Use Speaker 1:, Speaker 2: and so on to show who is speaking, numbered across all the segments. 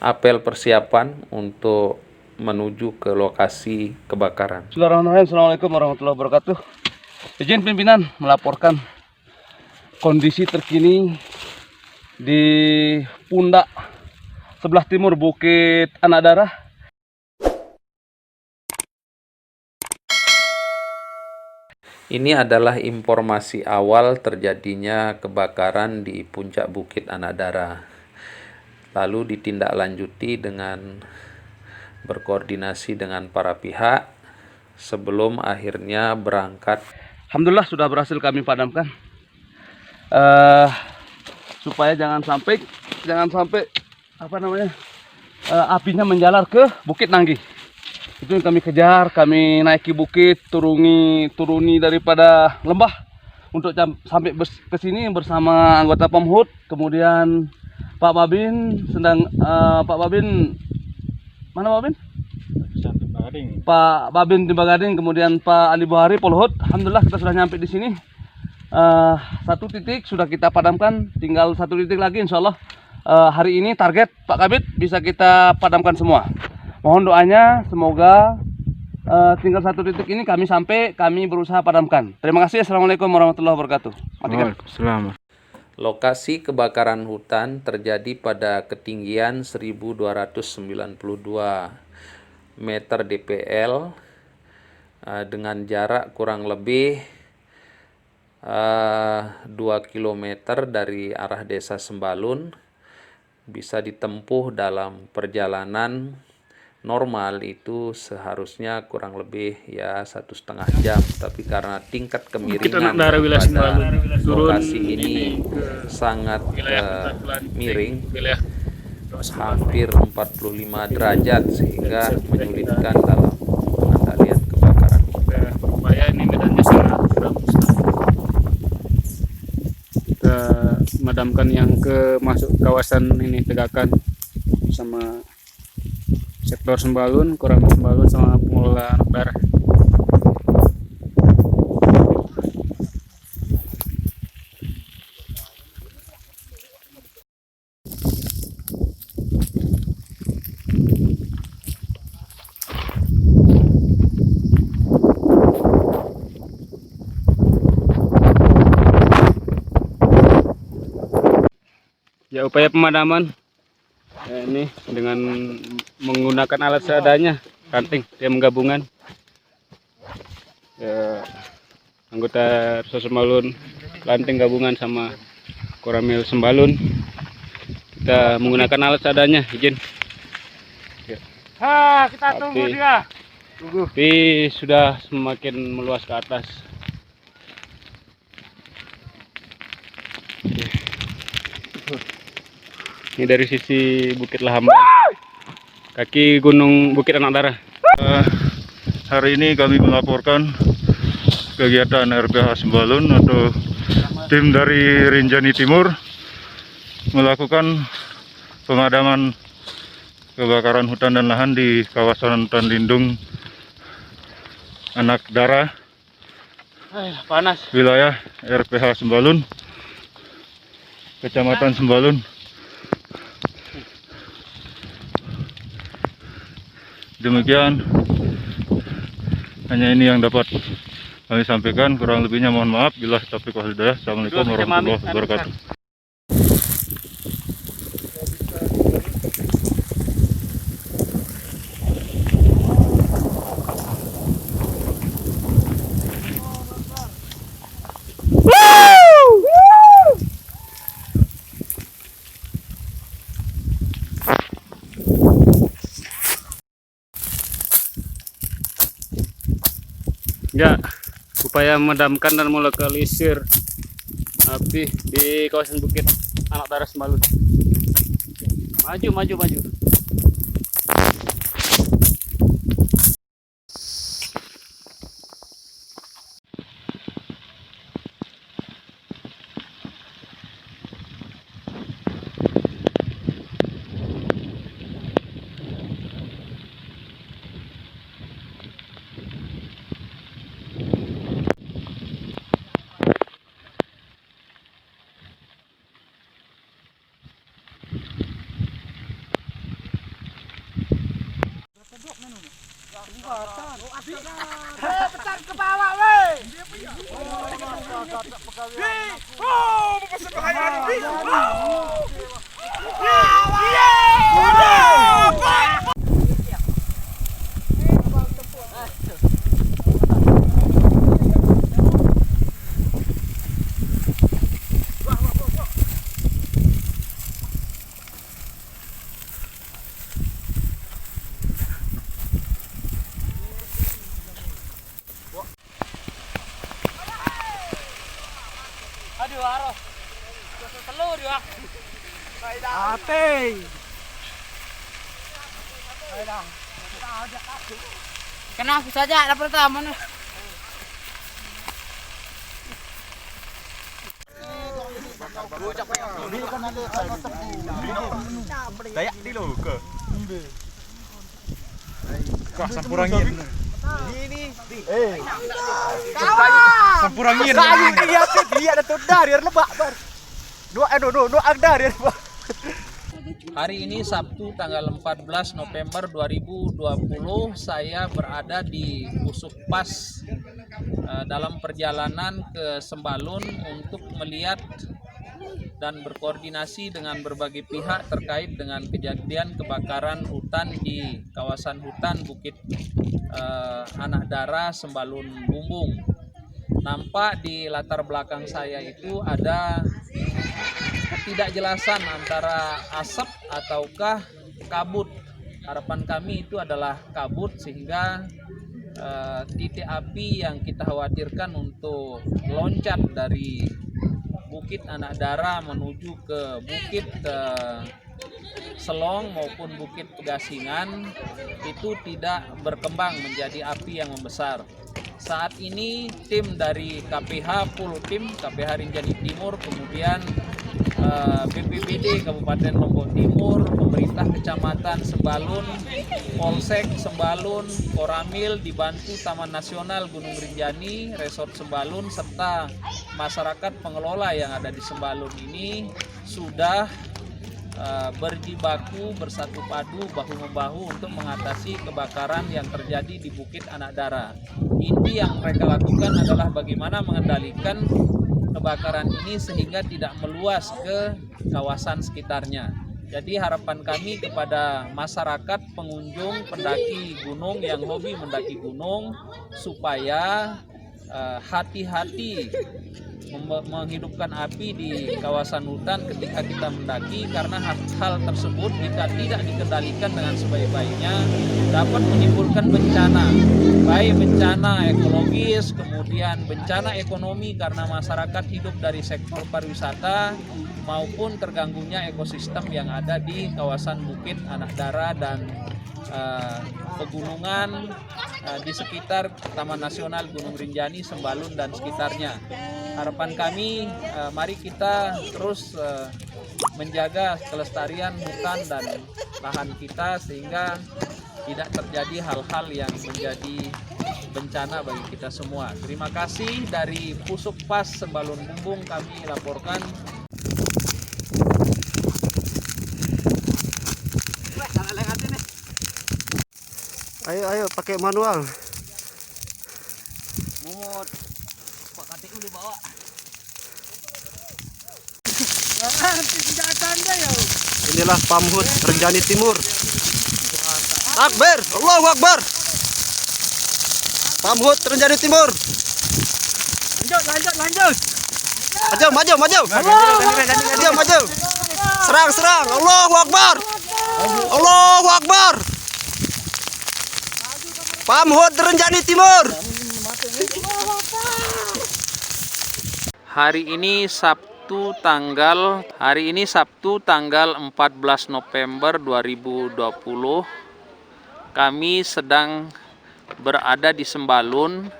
Speaker 1: apel persiapan untuk menuju ke lokasi kebakaran.
Speaker 2: Bismillahirrahmanirrahim. Assalamualaikum warahmatullahi wabarakatuh. Izin pimpinan melaporkan kondisi terkini di pundak sebelah timur Bukit Anak Darah.
Speaker 1: Ini adalah informasi awal terjadinya kebakaran di puncak Bukit Anak Darah. Lalu ditindaklanjuti dengan berkoordinasi dengan para pihak sebelum akhirnya berangkat.
Speaker 2: Alhamdulillah sudah berhasil kami padamkan. Supaya jangan sampai apinya menjalar ke Bukit Nanggi. Itu yang kami kejar, kami naiki bukit, turuni daripada lembah untuk sampai ke sini bersama anggota Pemhut, kemudian Pak Babin Pak Babin mana Pak Babin? Pak Babin di Bagading, kemudian Pak Ali Buhari Polhut. Alhamdulillah kita sudah nyampe di sini. Satu titik sudah kita padamkan, tinggal satu titik lagi insya Allah hari ini target Pak Kabit bisa kita padamkan semua. Mohon doanya semoga tinggal satu titik ini kami berusaha padamkan. Terima kasih. Assalamualaikum warahmatullahi wabarakatuh.
Speaker 3: Waalaikumsalam.
Speaker 1: Lokasi kebakaran hutan terjadi pada ketinggian 1292 meter DPL dengan jarak kurang lebih 2 km dari arah desa Sembalun. Bisa ditempuh dalam perjalanan normal itu seharusnya kurang lebih ya 1,5 jam, tapi karena tingkat kemiringan pada lokasi ini sangat miring, hampir 45 derajat, sehingga menyulitkan dalam pengendalian kebakaran.
Speaker 3: Upaya ini medannya sangat bagus. Kita memadamkan yang ke masuk kawasan ini Tegakan sama sektor Sembalun, Koramil Sembalun sama pengelola Anak Darah. Ya, upaya pemadaman ini dengan menggunakan alat seadanya, ranting tim gabungan ya, anggota Resor Sembalun, ranting gabungan sama Koramil Sembalun. Kita menggunakan alat seadanya, izin ya.
Speaker 2: Kita tunggu dia.
Speaker 3: Tapi sudah semakin meluas ke atas. Ini dari sisi Bukit Lahamban, kaki Gunung Bukit Anak Darah.
Speaker 4: Hari ini kami melaporkan kegiatan RPH Sembalun atau tim dari Rinjani Timur melakukan pemadaman kebakaran hutan dan lahan di kawasan hutan lindung Anak Darah,
Speaker 3: Panas.
Speaker 4: wilayah RPH Sembalun, Kecamatan Sembalun. Demikian, hanya ini yang dapat kami sampaikan. Kurang lebihnya mohon maaf. Bila taufiq wal hidayah. Assalamualaikum warahmatullahi wabarakatuh.
Speaker 3: Ya, upaya memadamkan dan melokalisir api di kawasan Bukit Anak Darah Sembalun. Maju.
Speaker 5: Kenapa saja ada pertama nih?
Speaker 6: Dayak di lo ke. Kah sampurangin. Ini. Sampurangin. Dia ada tuh dari lebak bar. Dua ada dari lebak.
Speaker 1: Hari ini Sabtu tanggal 14 November 2020 saya berada di Pusukpas dalam perjalanan ke Sembalun untuk melihat dan berkoordinasi dengan berbagai pihak terkait dengan kejadian kebakaran hutan di kawasan hutan Bukit Anak Dara Sembalun Bumbung. Nampak di latar belakang saya itu ada ketidakjelasan antara asap ataukah kabut. Harapan kami itu adalah kabut sehingga titik api yang kita khawatirkan untuk loncat dari Bukit Anak Dara menuju ke Bukit Selong maupun Bukit Pegasingan itu tidak berkembang menjadi api yang membesar. Saat ini tim dari KPH, full tim KPH Rinjani Timur, kemudian BPBD Kabupaten Lombok Timur, pemerintah Kecamatan Sembalun, Polsek Sembalun, Koramil dibantu Taman Nasional Gunung Rinjani, Resort Sembalun, serta masyarakat pengelola yang ada di Sembalun ini sudah berjibaku bersatu padu bahu-membahu untuk mengatasi kebakaran yang terjadi di Bukit Anak Dara. Inti yang mereka lakukan adalah bagaimana mengendalikan kebakaran ini sehingga tidak meluas ke kawasan sekitarnya. Jadi harapan kami kepada masyarakat, pengunjung, pendaki gunung yang hobi mendaki gunung supaya hati-hati menghidupkan api di kawasan hutan ketika kita mendaki, karena hal tersebut jika tidak dikendalikan dengan sebaik-baiknya dapat menimbulkan bencana, baik bencana ekologis, kemudian bencana ekonomi karena masyarakat hidup dari sektor pariwisata, maupun terganggunya ekosistem yang ada di kawasan Bukit Anak Dara dan pegunungan di sekitar Taman Nasional Gunung Rinjani, Sembalun dan sekitarnya. Harapan kami, mari kita terus menjaga kelestarian hutan dan lahan kita sehingga tidak terjadi hal-hal yang menjadi bencana bagi kita semua. Terima kasih dari Pusukpas Sembalun Bumbung kami laporkan.
Speaker 6: Ayo pakai manual.
Speaker 5: Mut. Pak KTU dibawa.
Speaker 6: Inilah Pamhut Rinjani Timur. Akbar, Allahu Akbar. Pamhut Rinjani Timur. Lanjut. Maju. Maju. Serang. Allahu Akbar. Allahu Akbar. Pamhut Rinjani Timur.
Speaker 1: Hari ini Sabtu tanggal 14 November 2020 kami sedang berada di Sembalun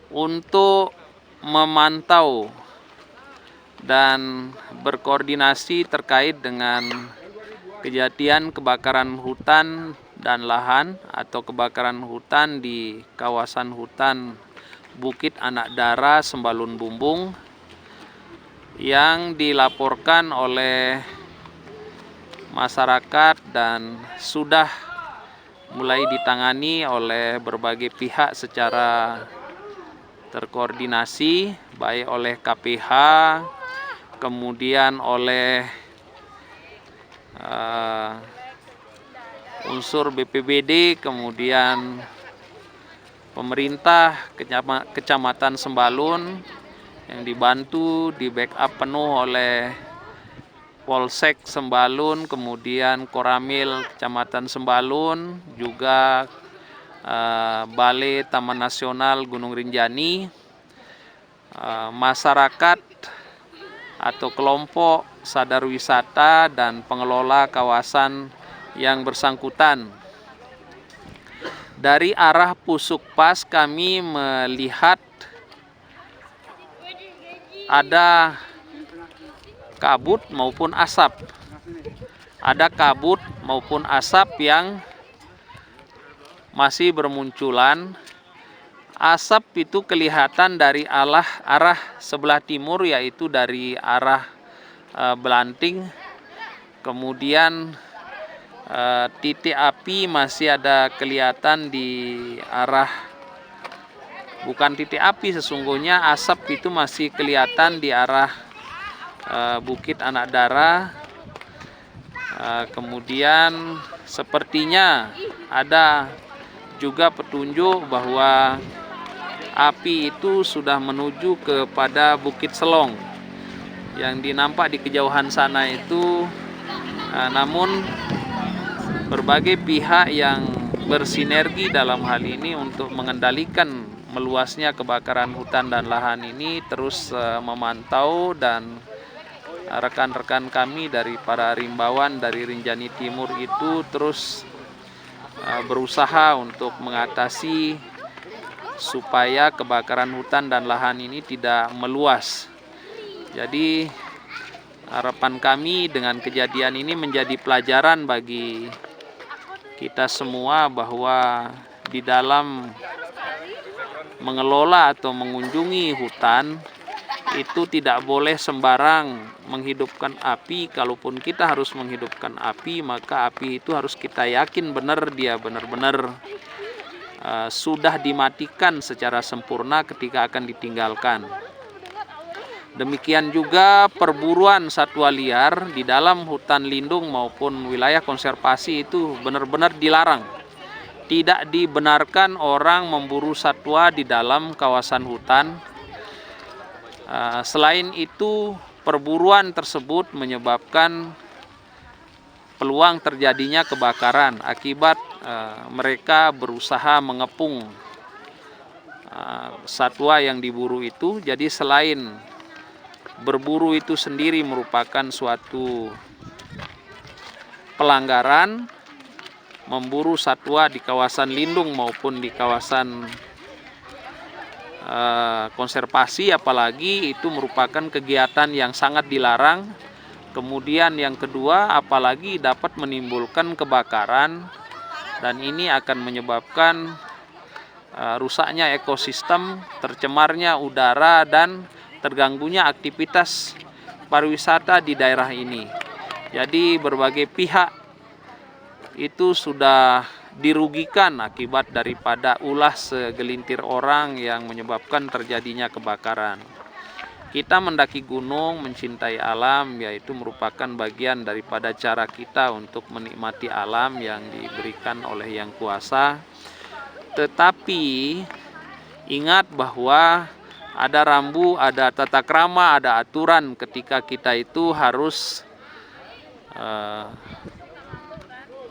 Speaker 1: untuk memantau dan berkoordinasi terkait dengan kejadian kebakaran hutan dan lahan atau kebakaran hutan di kawasan hutan Bukit Anak Dara Sembalun Bumbung yang dilaporkan oleh masyarakat dan sudah mulai ditangani oleh berbagai pihak secara terkoordinasi, baik oleh KPH, kemudian oleh unsur BPBD, kemudian pemerintah Kecamatan Sembalun yang dibantu, di backup penuh oleh Polsek Sembalun, kemudian Koramil Kecamatan Sembalun, juga Balai Taman Nasional Gunung Rinjani, masyarakat atau kelompok sadar wisata dan pengelola kawasan yang bersangkutan. Dari arah Pusukpas kami melihat ada kabut maupun asap. Ada kabut maupun asap yang masih bermunculan. Asap itu kelihatan dari arah sebelah timur, yaitu dari arah Belanting. Kemudian titik api masih ada kelihatan di arah, bukan titik api sesungguhnya, asap itu masih kelihatan di arah Bukit Anak Dara. Kemudian sepertinya ada juga petunjuk bahwa api itu sudah menuju kepada Bukit Selong yang dinampak di kejauhan sana itu. Namun berbagai pihak yang bersinergi dalam hal ini untuk mengendalikan meluasnya kebakaran hutan dan lahan ini terus memantau, dan rekan-rekan kami dari para rimbawan dari Rinjani Timur itu terus berusaha untuk mengatasi supaya kebakaran hutan dan lahan ini tidak meluas. Jadi harapan kami dengan kejadian ini menjadi pelajaran bagi kita semua bahwa di dalam mengelola atau mengunjungi hutan itu tidak boleh sembarang menghidupkan api. Kalaupun kita harus menghidupkan api, maka api itu harus kita yakin benar dia benar-benar sudah dimatikan secara sempurna ketika akan ditinggalkan. Demikian juga perburuan satwa liar di dalam hutan lindung maupun wilayah konservasi itu benar-benar dilarang. Tidak dibenarkan orang memburu satwa di dalam kawasan hutan. Selain itu, perburuan tersebut menyebabkan peluang terjadinya kebakaran akibat mereka berusaha mengepung satwa yang diburu itu. Jadi selain berburu itu sendiri merupakan suatu pelanggaran, memburu satwa di kawasan lindung maupun di kawasan konservasi apalagi, itu merupakan kegiatan yang sangat dilarang. Kemudian yang kedua, apalagi dapat menimbulkan kebakaran, dan ini akan menyebabkan rusaknya ekosistem, tercemarnya udara, dan terganggunya aktivitas pariwisata di daerah ini. Jadi berbagai pihak itu sudah dirugikan akibat daripada ulah segelintir orang yang menyebabkan terjadinya kebakaran. Kita mendaki gunung, mencintai alam, yaitu merupakan bagian daripada cara kita untuk menikmati alam yang diberikan oleh Yang Kuasa. Tetapi ingat bahwa ada rambu, ada tata krama, ada aturan ketika kita itu harus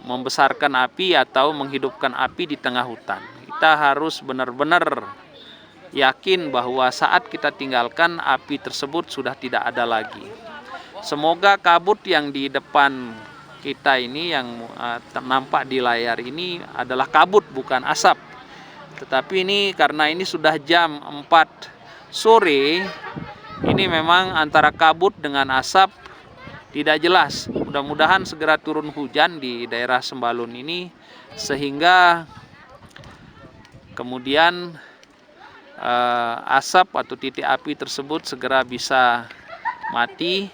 Speaker 1: membesarkan api atau menghidupkan api di tengah hutan. Kita harus benar-benar yakin bahwa saat kita tinggalkan, api tersebut sudah tidak ada lagi. Semoga kabut yang di depan kita ini yang nampak di layar ini adalah kabut, bukan asap. Tetapi ini karena ini sudah jam 4 sore, ini memang antara kabut dengan asap tidak jelas. Mudah-mudahan segera turun hujan di daerah Sembalun ini sehingga kemudian asap atau titik api tersebut segera bisa mati.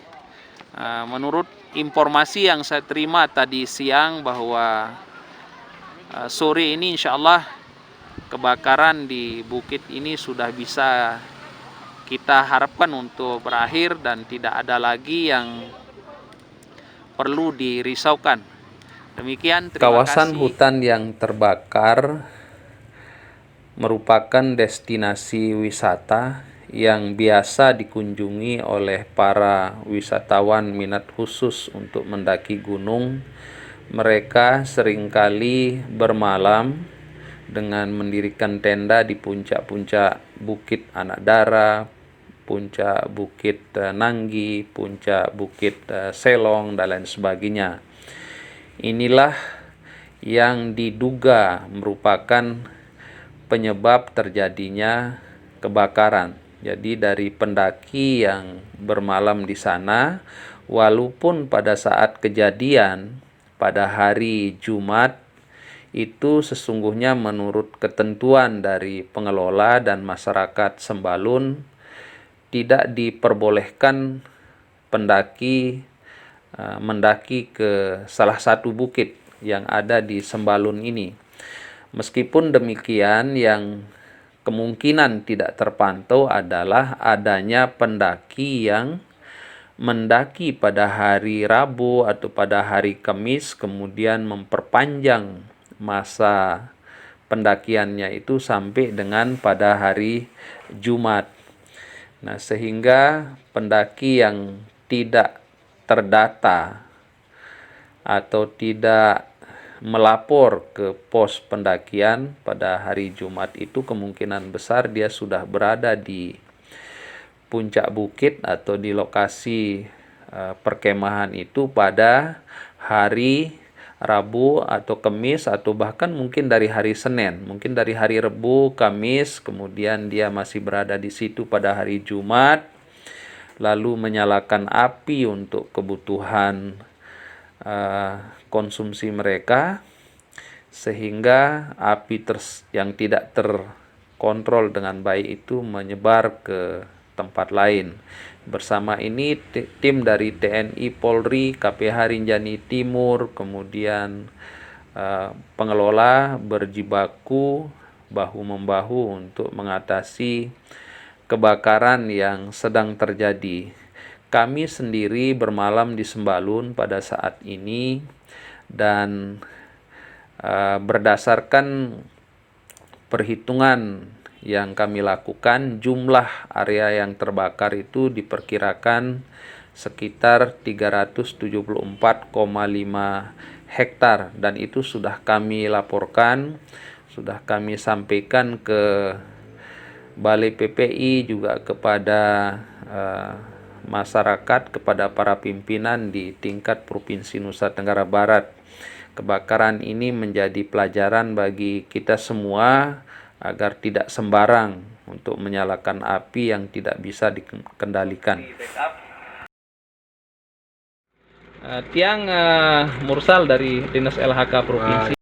Speaker 1: Menurut informasi yang saya terima tadi siang bahwa sore ini insya Allah kebakaran di bukit ini sudah bisa kita harapkan untuk berakhir dan tidak ada lagi yang perlu dirisaukan. Demikian, terima
Speaker 7: Kawasan
Speaker 1: kasih.
Speaker 7: hutan yang terbakar merupakan destinasi wisata yang biasa dikunjungi oleh para wisatawan minat khusus untuk mendaki gunung. Mereka seringkali bermalam dengan mendirikan tenda di puncak-puncak Bukit Anak Dara, puncak Bukit Nanggi, puncak Bukit Selong, dan lain sebagainya. Inilah yang diduga merupakan penyebab terjadinya kebakaran. Jadi dari pendaki yang bermalam di sana, walaupun pada saat kejadian pada hari Jumat itu sesungguhnya menurut ketentuan dari pengelola dan masyarakat Sembalun tidak diperbolehkan pendaki mendaki ke salah satu bukit yang ada di Sembalun ini. Meskipun demikian, yang kemungkinan tidak terpantau adalah adanya pendaki yang mendaki pada hari Rabu atau pada hari Kamis, kemudian memperpanjang masa pendakiannya itu sampai dengan pada hari Jumat. Nah, sehingga pendaki yang tidak terdata atau tidak melapor ke pos pendakian pada hari Jumat itu kemungkinan besar dia sudah berada di puncak bukit atau di lokasi perkemahan itu pada hari Rabu atau Kamis, atau bahkan mungkin dari hari Senin, mungkin dari hari Rabu, Kamis, kemudian dia masih berada di situ pada hari Jumat, lalu menyalakan api untuk kebutuhan konsumsi mereka, sehingga api yang tidak terkontrol dengan baik itu menyebar ke tempat lain. Bersama ini tim dari TNI, Polri, KPH Rinjani Timur, kemudian pengelola berjibaku bahu-membahu untuk mengatasi kebakaran yang sedang terjadi. Kami sendiri bermalam di Sembalun pada saat ini, dan berdasarkan perhitungan yang kami lakukan, jumlah area yang terbakar itu diperkirakan sekitar 374,5 hektar, dan itu sudah kami laporkan, sudah kami sampaikan ke Balai PPI, juga kepada masyarakat, kepada para pimpinan di tingkat Provinsi Nusa Tenggara Barat. Kebakaran ini menjadi pelajaran bagi kita semua agar tidak sembarang untuk menyalakan api yang tidak bisa dikendalikan.
Speaker 1: Tiang Mursal dari Dinas LHK Provinsi.